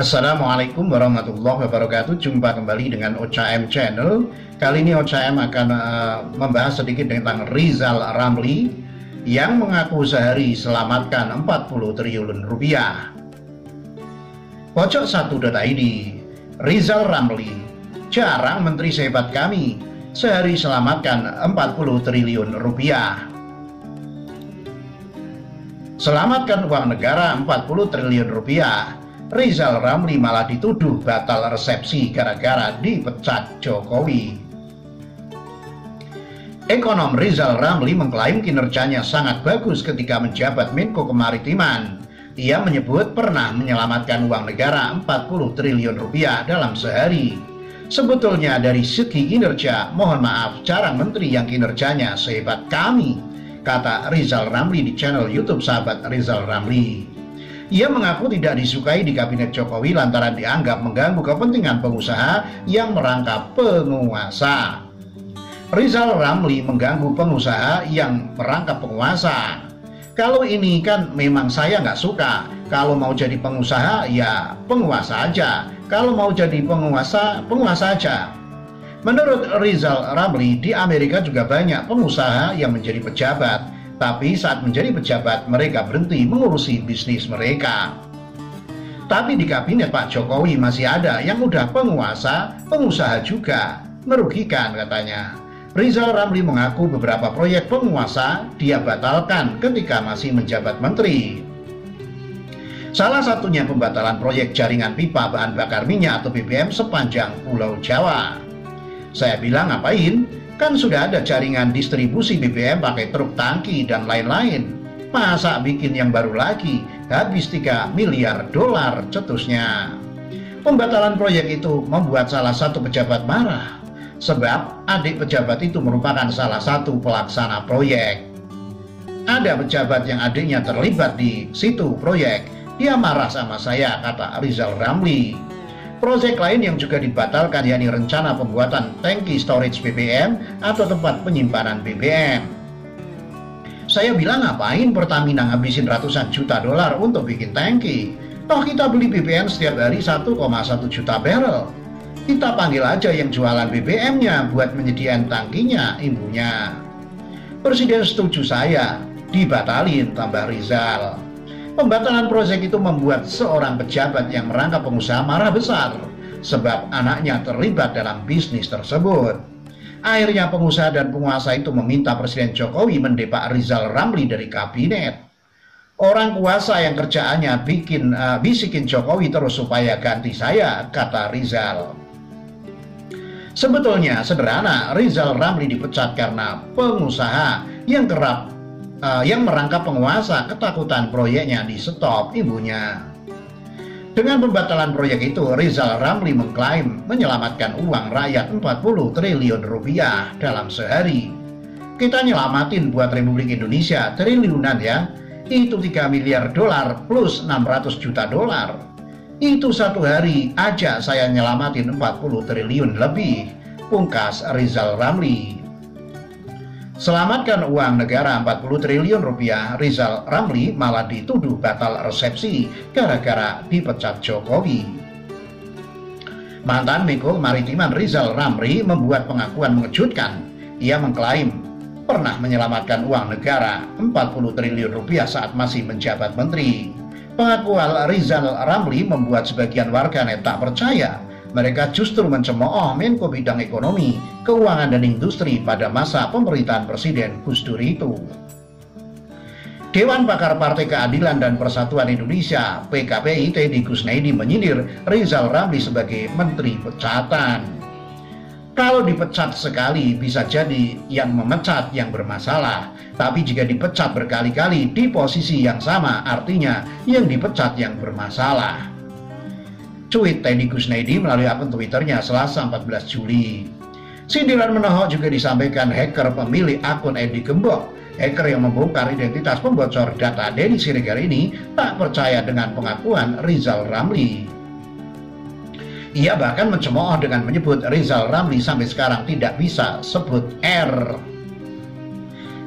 Assalamualaikum warahmatullahi wabarakatuh. Jumpa kembali dengan OCM Channel. Kali ini OCM akan membahas sedikit tentang Rizal Ramli yang mengaku sehari selamatkan 40 triliun rupiah. Pojok1.id, Rizal Ramli, jarang menteri sehebat kami, sehari selamatkan 40 triliun rupiah. Selamatkan uang negara 40 triliun rupiah. Rizal Ramli malah dituduh batal resepsi gara-gara dipecat Jokowi. Ekonom Rizal Ramli mengklaim kinerjanya sangat bagus ketika menjabat Menko Kemaritiman. Ia menyebut pernah menyelamatkan uang negara 40 triliun rupiah dalam sehari. Sebetulnya dari segi kinerja, mohon maaf, jarang menteri yang kinerjanya sehebat kami, kata Rizal Ramli di channel YouTube sahabat Rizal Ramli. Ia mengaku tidak disukai di kabinet Jokowi lantaran dianggap mengganggu kepentingan pengusaha yang merangkap penguasa. Rizal Ramli mengganggu pengusaha yang merangkap penguasa. Kalau ini kan memang saya nggak suka. Kalau mau jadi pengusaha ya penguasa aja. Kalau mau jadi penguasa aja. Menurut Rizal Ramli, di Amerika juga banyak pengusaha yang menjadi pejabat. Tapi saat menjadi pejabat, mereka berhenti mengurusi bisnis mereka. Tapi di kabinet Pak Jokowi masih ada yang udah pengusaha juga. Merugikan katanya. Rizal Ramli mengaku beberapa proyek penguasa dia batalkan ketika masih menjabat menteri. Salah satunya pembatalan proyek jaringan pipa bahan bakar minyak atau BBM sepanjang Pulau Jawa. Saya bilang ngapain? Kan sudah ada jaringan distribusi BBM pakai truk tangki dan lain-lain. Masa bikin yang baru lagi? Habis 3 miliar dolar cetusnya. Pembatalan proyek itu membuat salah satu pejabat marah. Sebab adik pejabat itu merupakan salah satu pelaksana proyek. Ada pejabat yang adiknya terlibat di situ proyek. Dia marah sama saya, kata Rizal Ramli. Proyek lain yang juga dibatalkan yakni rencana pembuatan tangki storage BBM atau tempat penyimpanan BBM. Saya bilang ngapain Pertamina ngabisin ratusan juta dolar untuk bikin tangki? Toh kita beli BBM setiap hari 1,1 juta barrel. Kita panggil aja yang jualan BBM-nya buat menyediakan tangkinya, imbunya. Presiden setuju saya, dibatalin, tambah Rizal. Pembatalan proyek itu membuat seorang pejabat yang merangkap pengusaha marah besar sebab anaknya terlibat dalam bisnis tersebut. Akhirnya pengusaha dan penguasa itu meminta Presiden Jokowi mendepak Rizal Ramli dari kabinet. Orang kuasa yang kerjaannya bisikin Jokowi terus supaya ganti saya, kata Rizal. Sebetulnya sederhana, Rizal Ramli dipecat karena pengusaha yang merangkap penguasa ketakutan proyeknya di stop ibunya. Dengan pembatalan proyek itu, Rizal Ramli mengklaim menyelamatkan uang rakyat 40 triliun rupiah dalam sehari. Kita nyelamatin buat Republik Indonesia triliunan ya. Itu 3 miliar dolar plus 600 juta dolar. Itu satu hari aja saya nyelamatin 40 triliun lebih, pungkas Rizal Ramli. Selamatkan uang negara 40 triliun rupiah, Rizal Ramli malah dituduh batal resepsi gara-gara dipecat Jokowi. Mantan Menko Kemaritiman Rizal Ramli membuat pengakuan mengejutkan. Ia mengklaim pernah menyelamatkan uang negara 40 triliun rupiah saat masih menjabat menteri. Pengakuan Rizal Ramli membuat sebagian warganet tak percaya. Mereka justru mencemooh Menko Bidang Ekonomi, Keuangan dan Industri pada masa pemerintahan Presiden Gus Dur itu. Dewan Pakar Partai Keadilan dan Persatuan Indonesia (PKPI) Teddy Kusnedi menyindir Rizal Ramli sebagai menteri pecatan. Kalau dipecat sekali bisa jadi yang memecat yang bermasalah, tapi jika dipecat berkali-kali di posisi yang sama artinya yang dipecat yang bermasalah. Cuit Teddy Kusnedi melalui akun Twitternya Selasa 14 Juli. Sindiran menohok juga disampaikan hacker pemilik akun Edi Gembok. Hacker yang membongkar identitas pembocor data Denny Siregar ini tak percaya dengan pengakuan Rizal Ramli. Ia bahkan mencemooh dengan menyebut Rizal Ramli sampai sekarang tidak bisa sebut R.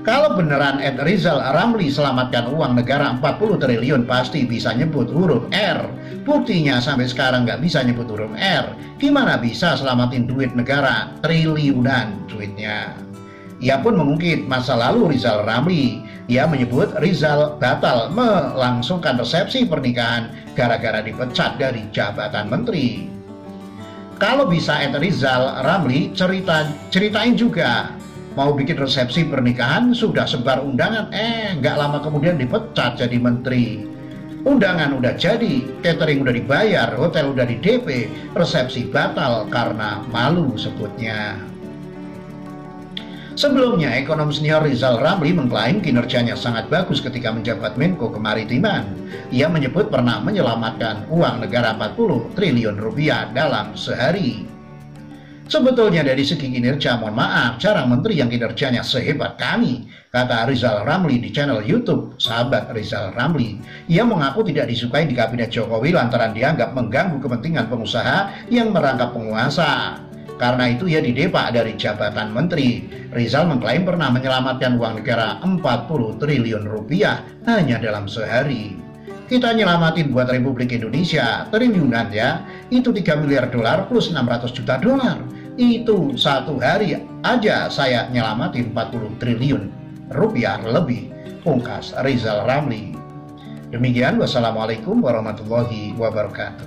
Kalau beneran Rizal Ramli selamatkan uang negara 40 triliun pasti bisa nyebut huruf R, Buktinya sampai sekarang nggak bisa nyebut huruf R. Gimana bisa selamatin duit negara? Triliunan duitnya. Ia pun mengungkit masa lalu Rizal Ramli. Ia menyebut Rizal batal melangsungkan resepsi pernikahan gara-gara dipecat dari jabatan menteri. Kalau bisa Rizal Ramli ceritain juga. Mau bikin resepsi pernikahan sudah sebar undangan, nggak lama kemudian dipecat jadi menteri. Undangan udah jadi, catering udah dibayar, hotel udah di DP, resepsi batal karena malu sebutnya. Sebelumnya, ekonom senior Rizal Ramli mengklaim kinerjanya sangat bagus ketika menjabat Menko Kemaritiman. Ia menyebut pernah menyelamatkan uang negara 40 triliun rupiah dalam sehari. Sebetulnya dari segi kinerja, mohon maaf, jarang menteri yang kinerjanya sehebat kami, kata Rizal Ramli di channel YouTube Sahabat Rizal Ramli. Ia mengaku tidak disukai di kabinet Jokowi lantaran dianggap mengganggu kepentingan pengusaha yang merangkap penguasa. Karena itu ia didepak dari jabatan menteri. Rizal mengklaim pernah menyelamatkan uang negara 40 triliun rupiah hanya dalam sehari. Kita nyelamatin buat Republik Indonesia triliunan ya, itu 3 miliar dolar plus 600 juta dolar. Itu satu hari aja saya nyelamatin 40 triliun rupiah lebih, pungkas Rizal Ramli. Demikian, wassalamualaikum warahmatullahi wabarakatuh.